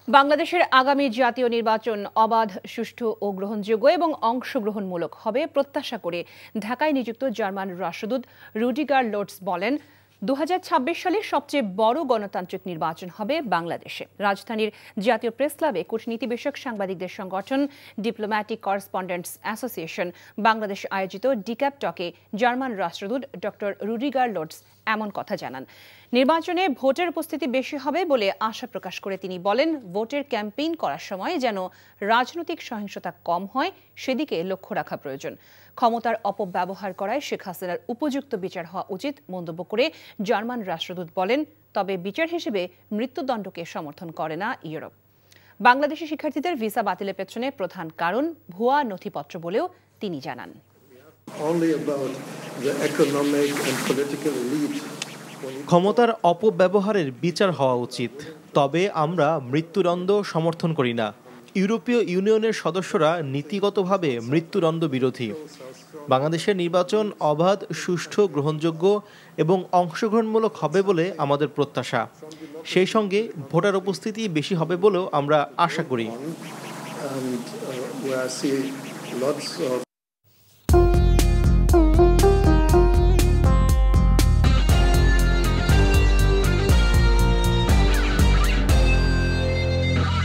বাংলাদেশের আগামী জাতীয় নির্বাচন অবাধ, সুষ্ঠু ও গ্রহণযোগ্য এবং অংশগ্রহণমূলক হবে প্রত্যাশা করে ঢাকায় নিযুক্ত জার্মান রাষ্ট্রদূত রুডিগার লোটস বলেন, 2026 সালে সবচেয়ে বড় গণতান্ত্রিক নির্বাচন হবে বাংলাদেশে। রাজধানীর জাতীয় প্রেস ক্লাবে কূটনীতি বিষয়ক সাংবাদিকদের সংগঠন ডিপ্লোম্যাটিক করেসপন্ডেন্টস অ্যাসোসিয়েশন বাংলাদেশ আয়োজিত ডিক্যাপ টকে জার্মান রাষ্ট্রদূত ডক্টর রুডিগার লোটস এমন কথা জানান। নির্বাচনে ভোটের উপস্থিতি বেশি হবে বলে আশা প্রকাশ করে তিনি বলেন, ভোটের ক্যাম্পেইন করার সময় যেন রাজনৈতিক সহিংসতা কম হয় সেদিকে লক্ষ্য রাখা প্রয়োজন। ক্ষমতার অপব্যবহার করায় শেখ হাসিনার উপযুক্ত বিচার হওয়া উচিত মন্তব্য করে জার্মান রাষ্ট্রদূত বলেন, তবে বিচার হিসেবে মৃত্যুদণ্ডকে সমর্থন করে না ইউরোপ। বাংলাদেশি শিক্ষার্থীদের ভিসা বাতিলের পেছনে প্রধান কারণ ভুয়া নথিপত্র বলেও তিনি জানান। ক্ষমতার অপব্যবহারের বিচার হওয়া উচিত, তবে আমরা মৃত্যুদণ্ড সমর্থন করি না। ইউরোপীয় ইউনিয়নের সদস্যরা নীতিগতভাবে মৃত্যুদণ্ড বিরোধী। বাংলাদেশের নির্বাচন অবাধ, সুষ্ঠু, গ্রহণযোগ্য এবং অংশগ্রহণমূলক হবে বলে আমাদের প্রত্যাশা। সেই সঙ্গে ভোটার উপস্থিতি বেশি হবে বলেও আমরা আশা করি। Lots of